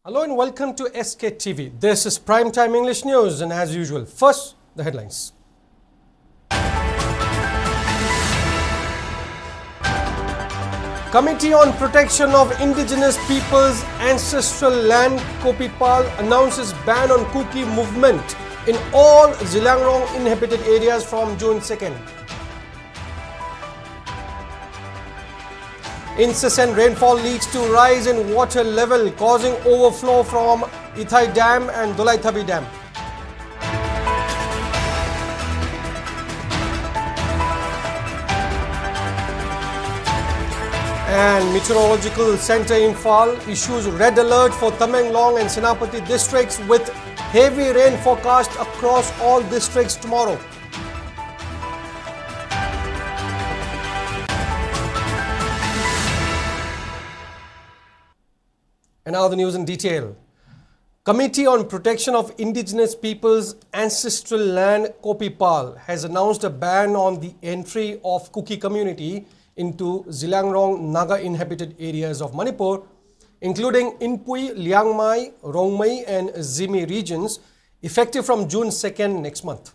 Hello and welcome to SKTV. This is Primetime English News, and as usual, first the headlines. Committee on Protection of Indigenous Peoples' Ancestral Land Kopipal announces ban on Kuki movement in all Zilangrong inhabited areas from June 2nd. Incessant rainfall leads to rise in water level, causing overflow from Ithai Dam and Dolaithabi Dam. And Meteorological Center Imphal issues red alert for Tamenglong and Senapati districts with heavy rain forecast across all districts tomorrow. And now the news in detail. Committee on Protection of Indigenous Peoples' Ancestral Land Kopipal has announced a ban on the entry of Kuki community into Zilangrong Naga inhabited areas of Manipur, including Inpui, Liangmai, Rongmai and Zimi regions, effective from June 2nd next month.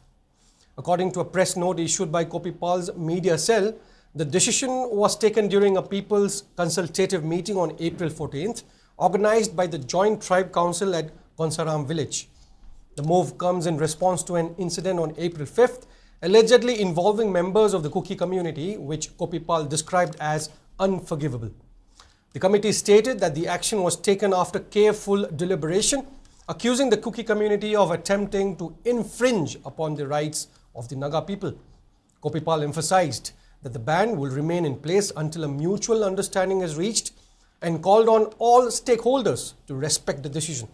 According to a press note issued by Kopipal's media cell, the decision was taken during a People's Consultative meeting on April 14th, organized by the Joint Tribe Council at Konsaram village. The move comes in response to an incident on April 5th, allegedly involving members of the Kuki community, which Kopipal described as unforgivable. The committee stated that the action was taken after careful deliberation, accusing the Kuki community of attempting to infringe upon the rights of the Naga people. Kopipal emphasized that the ban will remain in place until a mutual understanding is reached, and called on all stakeholders to respect the decision.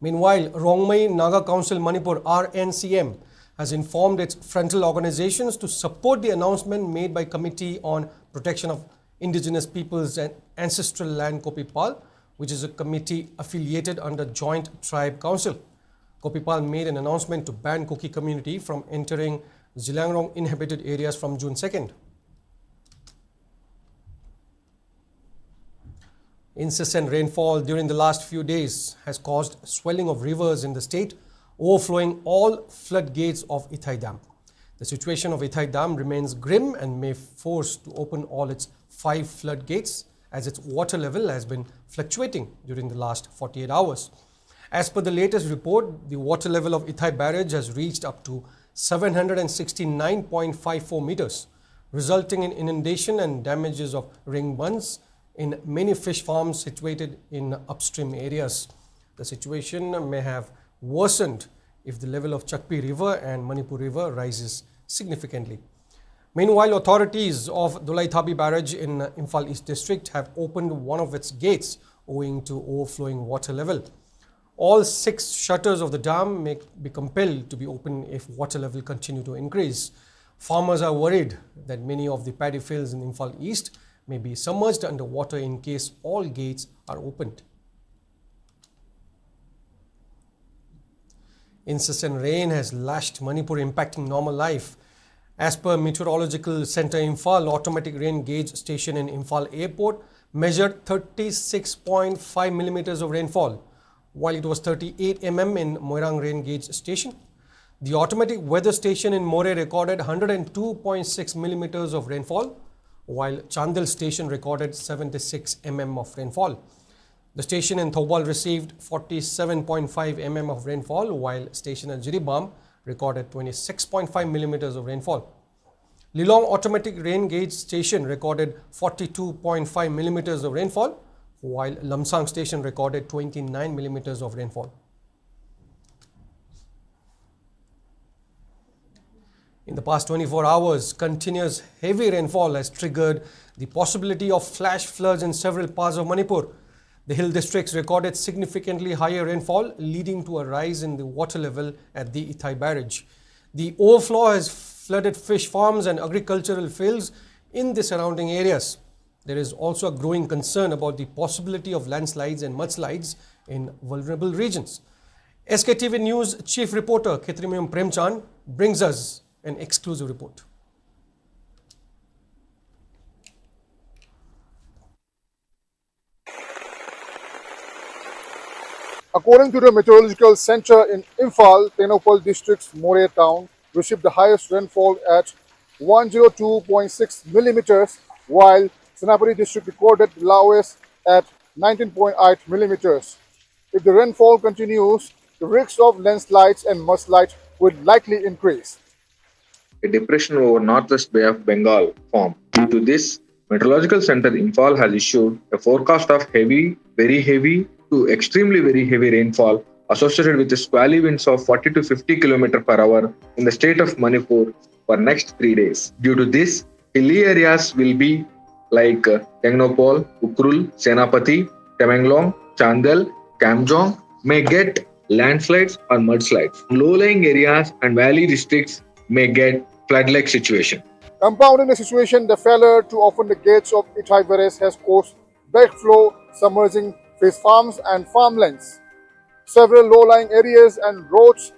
Meanwhile, Rongmai Naga Council Manipur RNCM has informed its frontal organizations to support the announcement made by Committee on Protection of Indigenous Peoples and Ancestral Land Kopipal, which is a committee affiliated under Joint Tribe Council. Kopipal made an announcement to ban Kuki community from entering Zilangrong inhabited areas from June 2nd. Incessant rainfall during the last few days has caused swelling of rivers in the state, overflowing all floodgates of Ithai Dam. The situation of Ithai Dam remains grim and may force to open all its 5 floodgates, as its water level has been fluctuating during the last 48 hours. As per the latest report, the water level of Ithai barrage has reached up to 769.54 meters, resulting in inundation and damages of ring bunds in many fish farms situated in upstream areas. The situation may have worsened if the level of Chakpi River and Manipur River rises significantly. Meanwhile, authorities of Dolaithabi Barrage in Imphal East District have opened one of its gates owing to overflowing water level. All 6 shutters of the dam may be compelled to be open if water level continue to increase. Farmers are worried that many of the paddy fields in Imphal East may be submerged under water in case all gates are opened. Incessant rain has lashed Manipur, impacting normal life. As per Meteorological Center Imphal, automatic rain gauge station in Imphal Airport measured 36.5 millimeters of rainfall, while it was 38 mm in Moirang rain gauge station. The automatic weather station in More recorded 102.6 millimeters of rainfall, while Chandil station recorded 76 mm of rainfall. The station in Thobal received 47.5 mm of rainfall, while station at Jiribam recorded 26.5 millimeters of rainfall. Lilong automatic rain gauge station recorded 42.5 millimeters of rainfall, while Lamsang station recorded 29 millimeters of rainfall. In the past 24 hours, continuous heavy rainfall has triggered the possibility of flash floods in several parts of Manipur. The hill districts recorded significantly higher rainfall, leading to a rise in the water level at the Ithai barrage. The overflow has flooded fish farms and agricultural fields in the surrounding areas. There is also a growing concern about the possibility of landslides and mudslides in vulnerable regions. SKTV News Chief Reporter Khetrimium Premchand brings us an exclusive report. According to the Meteorological Center in Imphal, Tenopal district's More town received the highest rainfall at 102.6 millimeters, while Senapati district recorded the lowest at 19.8 millimeters. If the rainfall continues, the risk of landslides and mudslides would likely increase. A depression over Northwest Bay of Bengal formed. Due to this, Meteorological Center Imphal has issued a forecast of heavy, very heavy to extremely very heavy rainfall associated with squally winds of 40 to 50 km per hour in the state of Manipur for next 3 days. Due to this, hilly areas will be like Tengnopal, Ukrul, Senapati, Temenglong, Chandel, Kamjong may get landslides or mudslides. Low-lying areas and valley districts may get flood-like situation. Compounding the situation, the failure to open the gates of Itai Veres has caused backflow, submerging fish farms and farmlands. Several low-lying areas and roads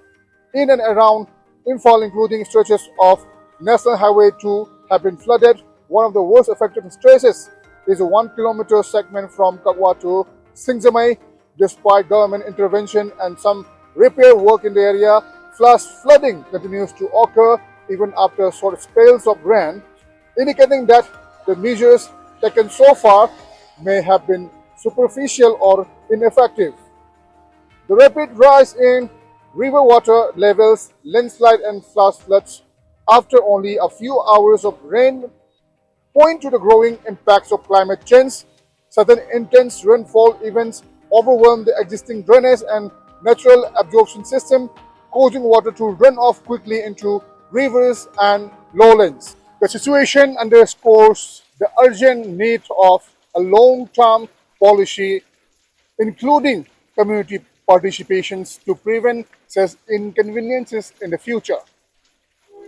in and around Imphal, including stretches of National Highway 2, have been flooded. One of the worst affected stretches is a 1 kilometer segment from Kakwa to Singzamai. Despite government intervention and some repair work in the area, flash flooding continues to occur even after short spells of rain, indicating that the measures taken so far may have been superficial or ineffective. The rapid rise in river water levels, landslide and flash floods after only a few hours of rain point to the growing impacts of climate change. Sudden intense rainfall events overwhelm the existing drainage and natural absorption system, causing water to run off quickly into rivers and lowlands. The situation underscores the urgent need of a long-term policy, including community participations to prevent such inconveniences in the future.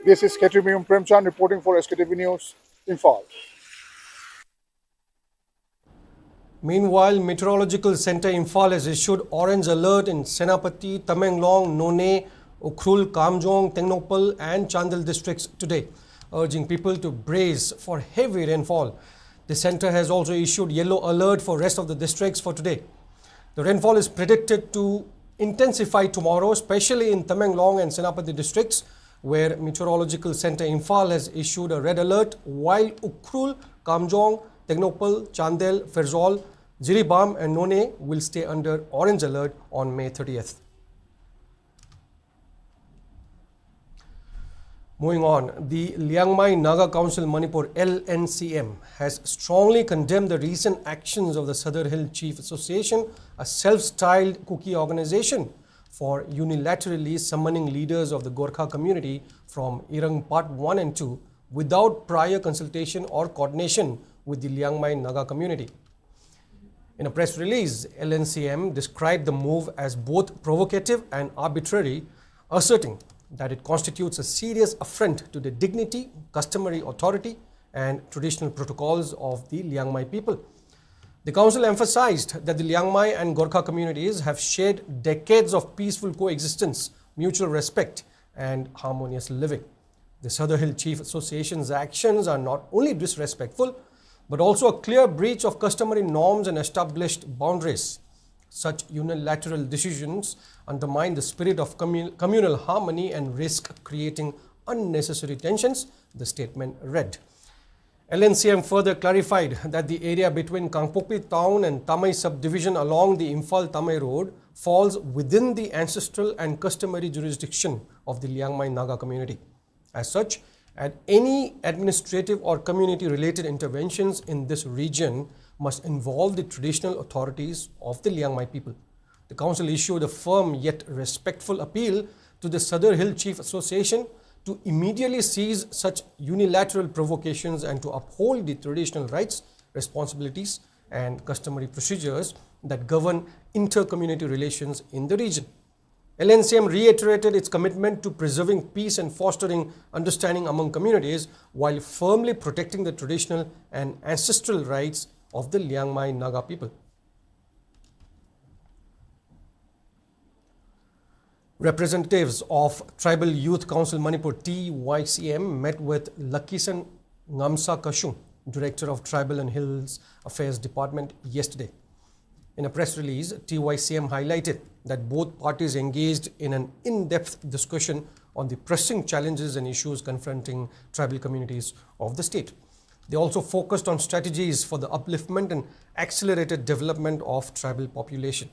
This is Sktv'S Primetime reporting for Sktv's News, Imphal. Meanwhile, Meteorological Center Imphal has issued orange alert in Senapati, Tamenglong, None, Ukhrul, Kamjong, Tengnopal and Chandel districts today, urging people to brace for heavy rainfall. The center has also issued yellow alert for rest of the districts for today. The rainfall is predicted to intensify tomorrow, especially in Tamenglong and Senapati districts, where Meteorological Center Imphal has issued a red alert, while Ukhrul, Kamjong, Tengnopal, Chandel, Ferrol, Jiribam and None will stay under orange alert on May 30th. Moving on, the Liangmai Naga Council Manipur LNCM has strongly condemned the recent actions of the Sadar Hill Chief Association, a self-styled Kuki organization, for unilaterally summoning leaders of the Gorkha community from Irang Part 1 and 2 without prior consultation or coordination with the Liangmai Naga community. In a press release, LNCM described the move as both provocative and arbitrary, asserting that it constitutes a serious affront to the dignity, customary authority and traditional protocols of the Liangmai people. The council emphasized that the Liangmai and Gorkha communities have shared decades of peaceful coexistence, mutual respect and harmonious living. The Sadar Hill Chief Association's actions are not only disrespectful, but also a clear breach of customary norms and established boundaries. Such unilateral decisions undermine the spirit of communal harmony and risk creating unnecessary tensions, the statement read. LNCM further clarified that the area between Kangpokpi town and Tamai subdivision along the Imphal-Tamai road falls within the ancestral and customary jurisdiction of the Liangmai Naga community. As such, at any administrative or community-related interventions in this region must involve the traditional authorities of the Liangmai people. The council issued a firm yet respectful appeal to the Sadar Hill Chief Association to immediately cease such unilateral provocations and to uphold the traditional rights, responsibilities and customary procedures that govern inter-community relations in the region. LNCM reiterated its commitment to preserving peace and fostering understanding among communities while firmly protecting the traditional and ancestral rights of the Liangmai Naga people. Representatives of Tribal Youth Council Manipur TYCM met with Lakisan Ngamsa Kashung, Director of Tribal and Hills Affairs Department, yesterday. In a press release, TYCM highlighted that both parties engaged in an in-depth discussion on the pressing challenges and issues confronting tribal communities of the state. They also focused on strategies for the upliftment and accelerated development of tribal population.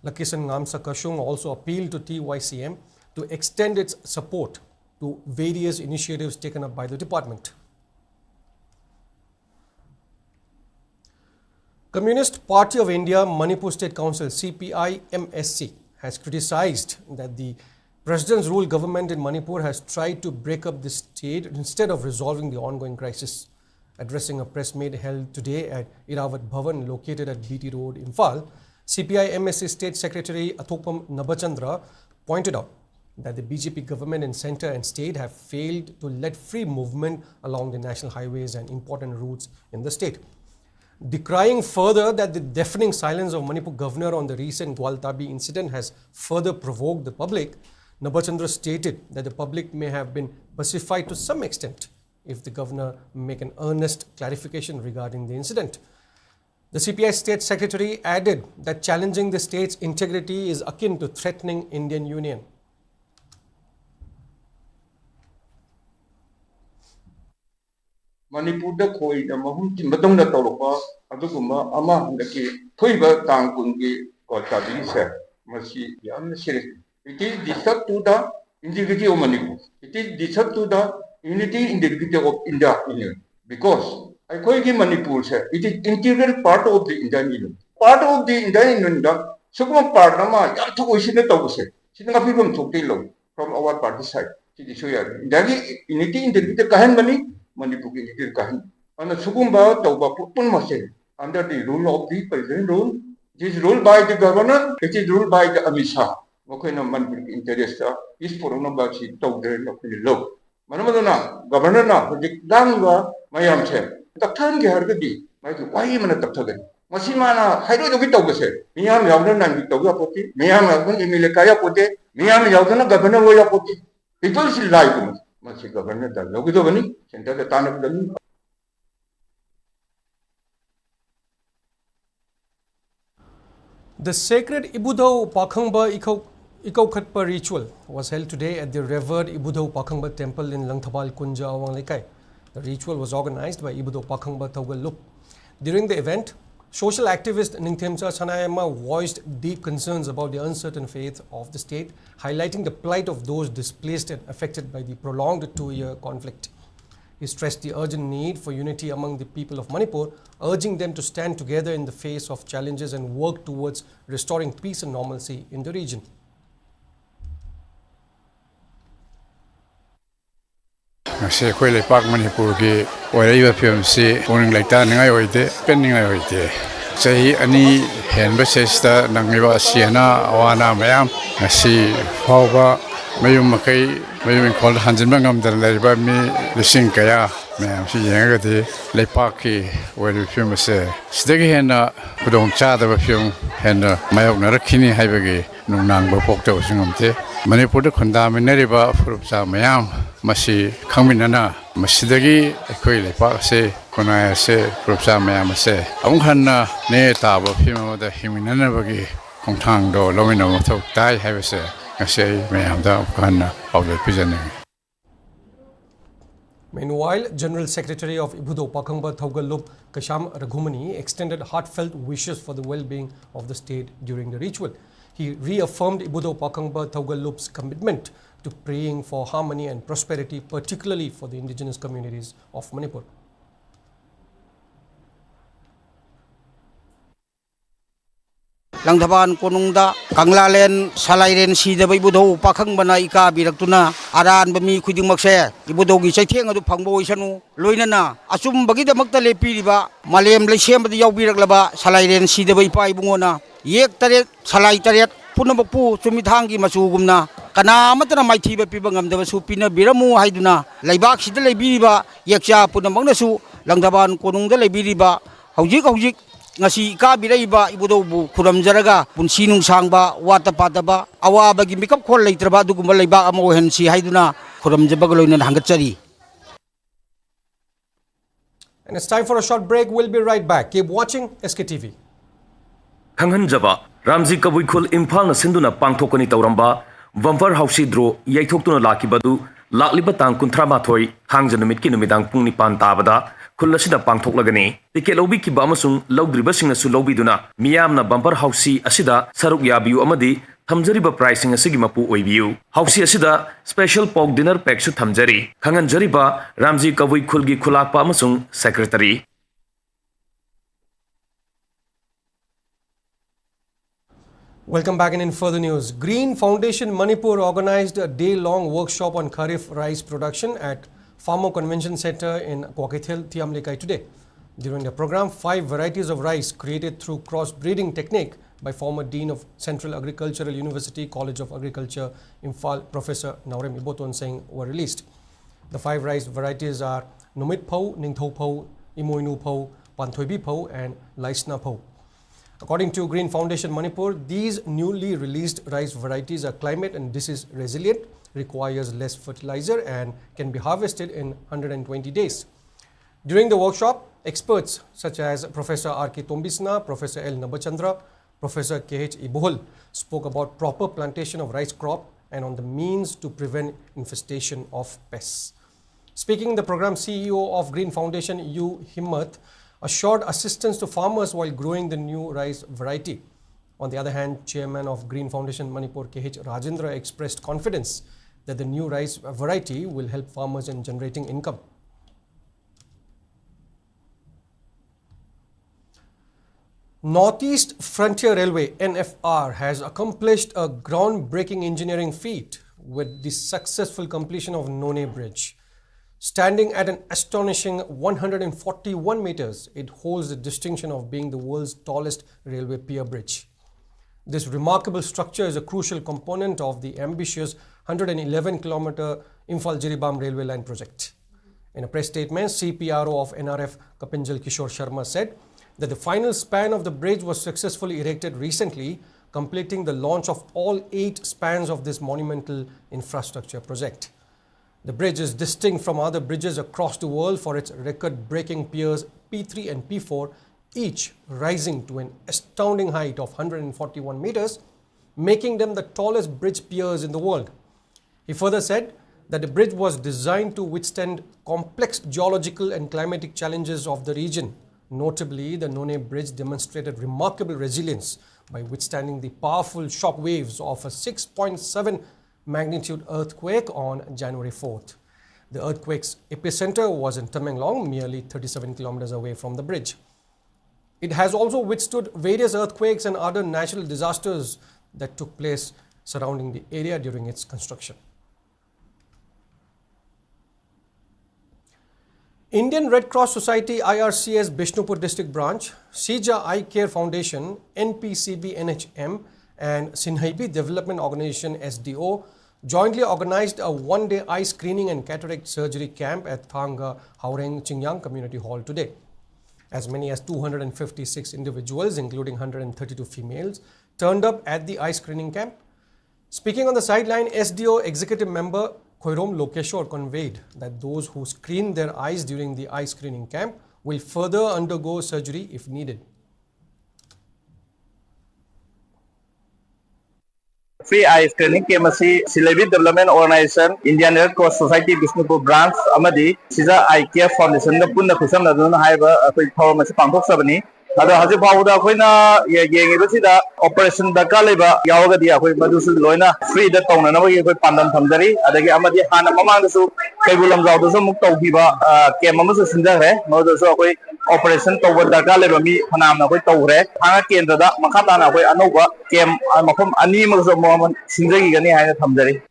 Lakisan Ngamsa Kashung also appealed to TYCM to extend its support to various initiatives taken up by the department. Communist Party of India Manipur State Council CPI-MSC has criticized that the President's rule government in Manipur has tried to break up the state instead of resolving the ongoing crisis. Addressing a press meet held today at Iravat Bhavan located at BT Road, Imphal, CPI-MSC State Secretary Athopam Nabachandra pointed out that the BJP government in centre and state have failed to let free movement along the national highways and important routes in the state. Decrying further that the deafening silence of Manipur governor on the recent Gwaltabi incident has further provoked the public, Nabachandra stated that the public may have been pacified to some extent if the governor make an earnest clarification regarding the incident. The CPI State Secretary added that challenging the state's integrity is akin to threatening Indian Union. Manipur da khoi da mahum timbatong da tawpa aduguma ama handaki thoiba tang kungi kota bi se masi yam serious. It is disrupt to the integrity of Manipur. It is disrupt to the unity integrity of India Union because I khoi ki Manipur se it is integral part of the Indian Union. Part of the Indian Union da sukuma part nama yam thu oisine tawse. Singa pibam thokte lo from our party side. It is so ya. Dagi unity integrity kahan bani Manipur ki unity kahan. And sukuma tawba pun mase under the rule of the president rule. It is ruled by the governor. It is ruled by the Amit Shah. Wakena Manipur interest is for no bachi tawde no kilo. Manamadona governor na hojik dangwa mayam se. Takhan ge hargadi. Mai tu why mana takhagan. Masimana haido do bitaw gase. Miyam yawna nang bitaw ya poti. Miyam yawna imile kaya poti. Miyam yawna governor wo ya poti. People still like him. Masi governor da logido bani. Center da tanak dani. The sacred Ibudau Pakhangba Ikaukhatpa ritual was held today at the revered Ibudau Pakhangba temple in Langthabal Kunja, Awanglekai. The ritual was organized by Ibudau Pakhangba Taugalup. During the event, social activist Ningthemsa Chanayama voiced deep concerns about the uncertain fate of the state, highlighting the plight of those displaced and affected by the prolonged 2-year conflict. He stressed the urgent need for unity among the people of Manipur, urging them to stand together in the face of challenges and work towards restoring peace and normalcy in the region. Ngasi khoi lepak Manipur ki oiraiba phim si puning laita ningai oide penningai oide chahi ani henba sesta nangiba siana awana mayam ngasi phawba mayum makai mayum khol hanjinba ngamdar laiba mi lising kaya mayam si yengati lepak ki oiraiba phim se sidagi hena pudong cha da phim hena mayok na rakhini haibagi nungnang ba pokta usingamte Manipur da khunda minariba phurupsa mayam Masi Kaminana, Masidagi, a quail passe, Konaya se, Propsa Mayamase, Aunghana, Neta, Himo, the Himinanabagi, Kontang, do, Lomino, Tai, have a say, I say, Mayam, the Kana of the prisoner. Meanwhile, General Secretary of Ibudau Pakhangba Taugalup Kasham Raghumani extended heartfelt wishes for the well-being of the state during the ritual. He reaffirmed Ibudau Pakhangba Taugalup's commitment to praying for harmony and prosperity, particularly for the indigenous communities of Manipur. Langthaban konungda kanglalen salairen sidaba Ibudau Pakhangba ika biraktuna aran bami khudingmakse Ibudau gi chaitheng adu phangbo isanu loinana asum bagi damakta lepiriba malem leisembada yaubiraklaba salairen sidaba ipa ibungona yek taret salai taret punabakpu chumithangi masugumna kana amatana maithiba piba ngamdaba su pina biramu haiduna laibak sida leibiriba yekcha punamangnasu Langthaban konungda leibiriba hojik ngasi ka biraiba Ibudau bu khuramjaraga punsi nungsangba wata pataba awabagi mikap khol leitraba dugumba leiba amo hensi haiduna khuramjabaga loina hangatchari. And it's time for a short break. We'll be right back. Keep watching SKTV. 강한자바 Ramji Kabuikul Imphal na sinduna pangthokani tauramba Vampar Hausi Dro Yaithoktuna Lakibadu Lakliba Tang Kuntramathoi Hangja Numit ki numidang pung nipan tabada Kulasida pangthoklagani ticket lobi ki bamasung lawdribasing su lobiduna miyamna Vampar Hausi asida saruk yabiu amadi thamjariba pricing asigi mapu oibiu Hausi asida special pork dinner pack su thamjari khanganjariba Ramji Kabuikul gi khulakpa amasung secretary. Welcome back, and in further news, Green Foundation Manipur organized a day-long workshop on Kharif rice production at Farmer Convention Center in Kwakethel, Thiamlekai today. During the program, 5 varieties of rice created through cross-breeding technique by former Dean of Central Agricultural University College of Agriculture, Imphal, Professor Naurem Iboton Singh were released. The 5 rice varieties are Numit Pau, Ningtho Pau, Imoinu Pau, Panthoibi Pau, and Laisna Pau. According to Green Foundation Manipur, these newly released rice varieties are climate and disease resilient, requires less fertilizer, and can be harvested in 120 days. During the workshop, experts such as Professor R.K. Tombisna, Professor L. Nabachandra, Professor K.H. Ibohol spoke about proper plantation of rice crop and on the means to prevent infestation of pests. Speaking, the program CEO of Green Foundation, U. Himmat, assured assistance to farmers while growing the new rice variety. On the other hand, Chairman of Green Foundation Manipur K.H. Rajendra expressed confidence that the new rice variety will help farmers in generating income. Northeast Frontier Railway NFR has accomplished a groundbreaking engineering feat with the successful completion of None Bridge. Standing at an astonishing 141 meters, it holds the distinction of being the world's tallest railway pier bridge. This remarkable structure is a crucial component of the ambitious 111-kilometer Imphal-Jiribam railway line project. In a press statement, CPRO of NRF Kapinjal Kishore Sharma said that the final span of the bridge was successfully erected recently, completing the launch of all 8 spans of this monumental infrastructure project. The bridge is distinct from other bridges across the world for its record-breaking piers P3 and P4, each rising to an astounding height of 141 meters, making them the tallest bridge piers in the world. He further said that the bridge was designed to withstand complex geological and climatic challenges of the region. Notably, the None Bridge demonstrated remarkable resilience by withstanding the powerful shock waves of a 6.7 magnitude earthquake on January 4th. The earthquake's epicenter was in Tamenglong, merely 37 kilometers away from the bridge. It has also withstood various earthquakes and other natural disasters that took place surrounding the area during its construction. Indian Red Cross Society IRCS Bishnupur District Branch, Sija Eye Care Foundation, NPCB NHM, and Sinhaibi Development Organization SDO jointly organized a one-day eye screening and cataract surgery camp at Thanga Haureng Chingyang Community Hall today. As many as 256 individuals, including 132 females, turned up at the eye screening camp. Speaking on the sideline, SDO executive member Khoirom Lokeshwar conveyed that those who screen their eyes during the eye screening camp will further undergo surgery if needed. Free eye screening came asi Silevi Development Organization, Indian Red Cross Society Bishnupur Branch, Amadi, Sija Eye Care Foundation, the Puna Kusam, the Haiba, Power Pangok Sabani. Ada haji bawda koina yengi basida operation da kaleba yawaga dia koi madusu loina free da tongna na koi pandan thamjari adagi amadi hana mamang dasu kebulam jaw dasu muk tawgiba kem amasu sinjare no dasu koi operation tawba da kaleba mi phanam na koi tawre hanga kendra da makhata na koi anoba kem makhum ani magso mo sinjagi gani haina thamjari.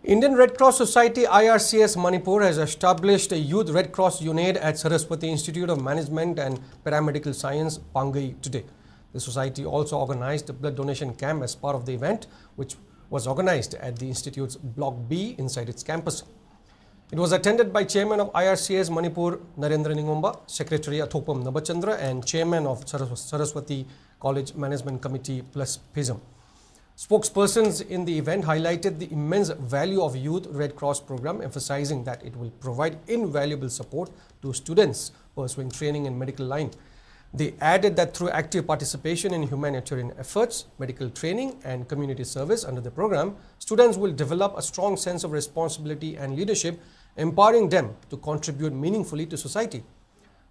Indian Red Cross Society IRCS Manipur has established a Youth Red Cross unit at Saraswati Institute of Management and Paramedical Science, Pangai today. The society also organized a blood donation camp as part of the event, which was organized at the institute's Block B inside its campus. It was attended by Chairman of IRCS Manipur, Narendra Ningomba, Secretary Athopam Nabachandra, and Chairman of Saraswati College Management Committee plus PISM. Spokespersons in the event highlighted the immense value of Youth Red Cross program, emphasizing that it will provide invaluable support to students pursuing training in medical line. They added that through active participation in humanitarian efforts, medical training and community service under the program, students will develop a strong sense of responsibility and leadership, empowering them to contribute meaningfully to society.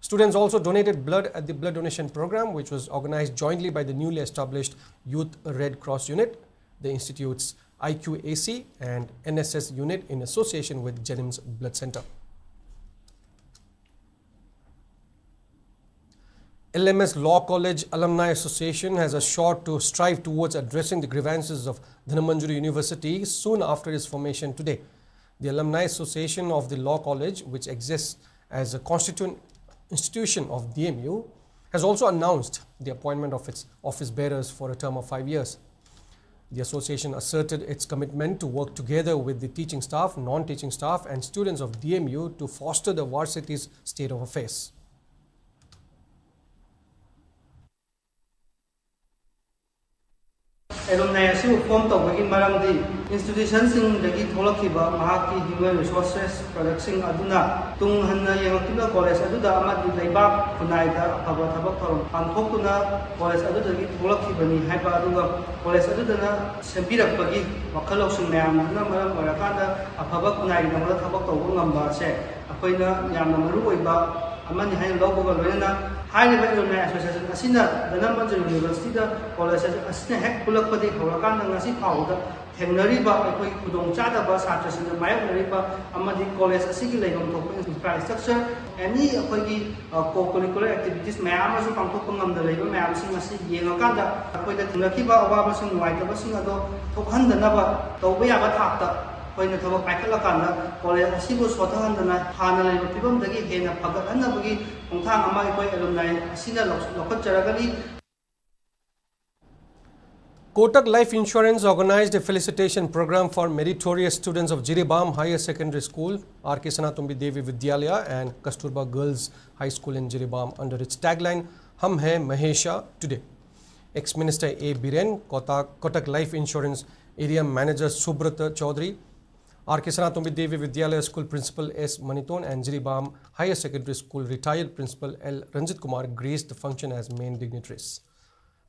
Students also donated blood at the blood donation program, which was organized jointly by the newly established Youth Red Cross unit, the Institute's IQAC and NSS unit in association with Jennings Blood Center. LMS Law College Alumni Association has assured to strive towards addressing the grievances of Dhanamanjuri University soon after its formation today. The Alumni Association of the Law College, which exists as a constituent institution of DMU, has also announced the appointment of its office bearers for a term of 5 years. The association asserted its commitment to work together with the teaching staff, non-teaching staff and students of DMU to foster the varsity's state of affairs. Alumni asibu form tawbagi maramdi institution sing dagi tholakhiba mahaki human resources production aduna tung hanna yengtuna college aduda amadi leibak kunaida phaba thabak thorom pangthokuna college adudagi tholakhibani haiba aduga college adudana sembirakpagi wakhalo sing mayam na maram orakanda aphaba kunaida mara thabak tawbu ngamba se akoina yamna maru oiba amani hain lawbuga loina High Alumni Association asina Dhanamanjuri University da college asina hek pulakpadi horakanda ngasi phauda thengnariba akoi kudong chadaba satrasina mayoknariba amadi college asigi leibam thokpa infrastructure any akoigi co-curricular activities mayam asu pangthokpa ngamda leiba mayam sing asi yengakanda akoida thunakhiba awaba sing waitaba sing ado thokhandanaba tawba yaba thakta Koina thaba paikhalakanda college asibu sothahandana hana leiba pibam dagi hena phagathanabagi khongthang ama ikoi alumni asina lokhatjaragani. Kotak Life Insurance organized a felicitation program for meritorious students of Jiribam Higher Secondary School, R.K. Sanatumbi Devi Vidyalaya and Kasturba Girls High School in Jiribam under its tagline, Hum Hai Mahesha Today. Ex-Minister A. Biren, Kotak Life Insurance Area Manager Subrata Chaudhary, R.K. Sanatumbi Devi Vidyalaya School Principal S. Maniton and Jiribam Higher Secondary School Retired Principal L. Ranjit Kumar graced the function as main dignitaries.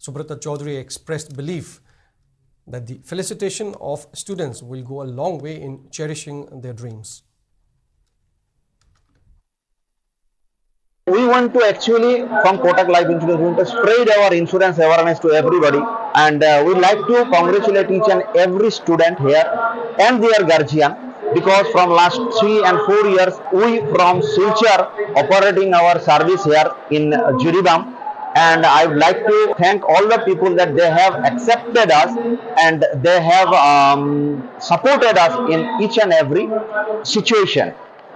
Subrata Chaudhary expressed belief that the felicitation of students will go a long way in cherishing their dreams. We want to actually, from Kotak Life Insurance, spread our insurance awareness to everybody, and we like to congratulate each and every student here and their guardian, because from last 3 and 4 years, we from Silchar operating our service here in Jiribam, and I would like to thank all the people that they have accepted us and they have supported us in each and every situation.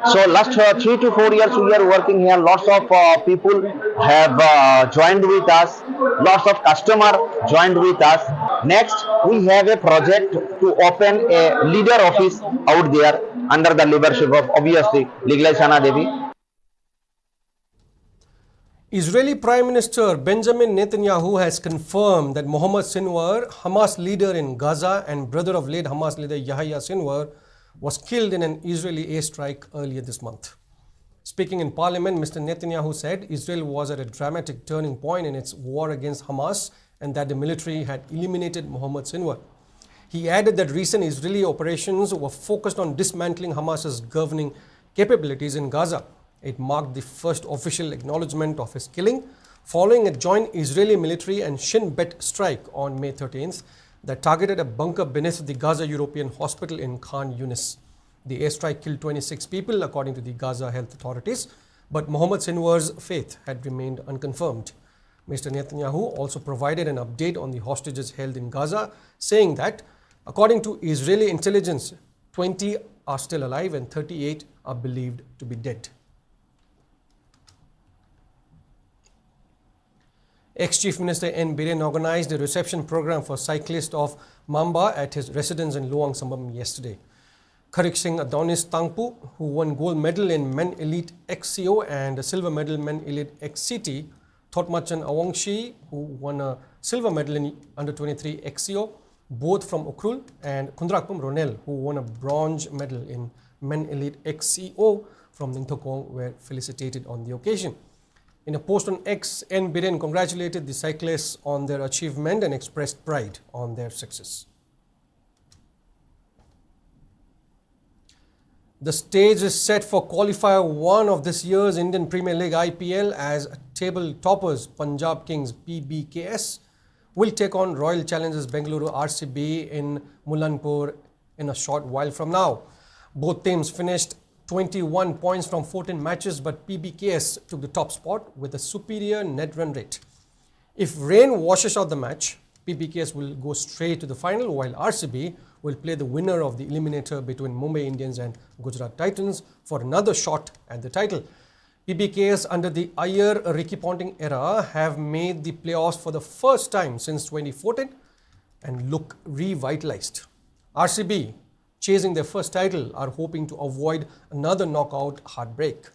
So last 3 to 4 years we are working here. Lots of people have joined with us. Lots of customers joined with us. Next, we have a project to open a leader office out there under the leadership of obviously Liglai Devi. Israeli Prime Minister Benjamin Netanyahu has confirmed that Mohammed Sinwar, Hamas leader in Gaza and brother of late Hamas leader Yahya Sinwar, was killed in an Israeli airstrike earlier this month. Speaking in parliament, Mr. Netanyahu said Israel was at a dramatic turning point in its war against Hamas and that the military had eliminated Mohammed Sinwar. He added that recent Israeli operations were focused on dismantling Hamas's governing capabilities in Gaza. It marked the first official acknowledgement of his killing following a joint Israeli military and Shin Bet strike on May 13th that targeted a bunker beneath the Gaza European Hospital in Khan Yunis. The airstrike killed 26 people according to the Gaza health authorities, but Mohammed Sinwar's fate had remained unconfirmed. Mr. Netanyahu also provided an update on the hostages held in Gaza, saying that according to Israeli intelligence, 20 are still alive and 38 are believed to be dead. Ex-Chief Minister N. Biren organized a reception program for cyclist of Mamba at his residence in Luang Sambam yesterday. Kharik Singh Adonis Tangpu, who won gold medal in Men Elite XCO and a silver medal Men Elite XCT, Thotmachan Awangshi, who won a silver medal in Under-23 XCO, both from Ukhrul, and Kundrakpum Ronel, who won a bronze medal in Men Elite XCO from Ningthokong, were felicitated on the occasion. In a post on X, N. Biren congratulated the cyclists on their achievement and expressed pride on their success. The stage is set for qualifier 1 of this year's Indian Premier League IPL as table toppers Punjab Kings PBKS will take on Royal Challengers Bengaluru RCB in Mulanpur in a short while from now. Both teams finished 21 points from 14 matches, but PBKS took the top spot with a superior net run rate. If rain washes out the match, PBKS will go straight to the final, while RCB will play the winner of the eliminator between Mumbai Indians and Gujarat Titans for another shot at the title. PBKS under the Iyer-Ricky Ponting era have made the playoffs for the first time since 2014 and look revitalized. RCB, chasing their first title, are hoping to avoid another knockout heartbreak.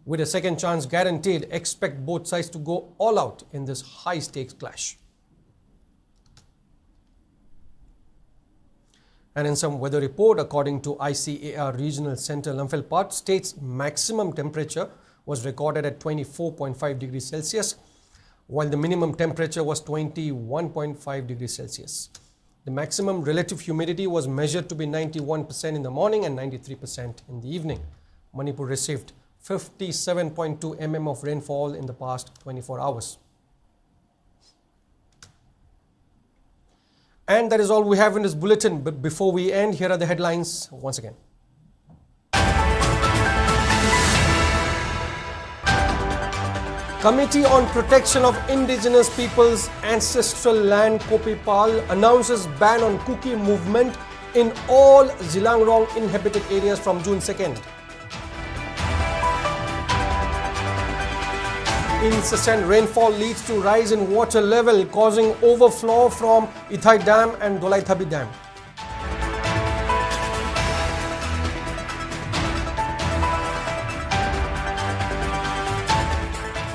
With a second chance guaranteed, expect both sides to go all out in this high-stakes clash. And in some weather report, according to ICAR Regional Center Imphal, state's maximum temperature was recorded at 24.5 degrees Celsius, while the minimum temperature was 21.5 degrees Celsius. The maximum relative humidity was measured to be 91% in the morning and 93% in the evening. Manipur received 57.2 mm of rainfall in the past 24 hours. And that is all we have in this bulletin. But before we end, here are the headlines once again. Committee on Protection of Indigenous Peoples' Ancestral Land Kopipal announces ban on Kuki movement in all Zilangrong inhabited areas from June 2nd. Incessant rainfall leads to rise in water level, causing overflow from Ithai Dam and Dolaithabi Dam.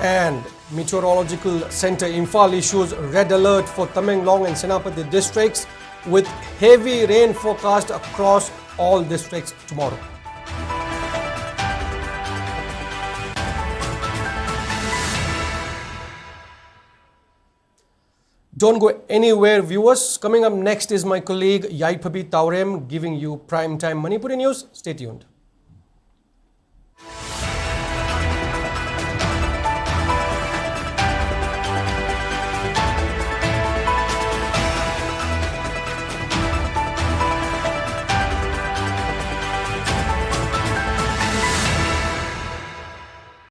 And Meteorological Center Imphal issues red alert for Tamenglong and Senapati districts with heavy rain forecast across all districts tomorrow. Don't go anywhere, viewers. Coming up next is my colleague Yaiphabi Taurem giving you Primetime Manipuri News. Stay tuned.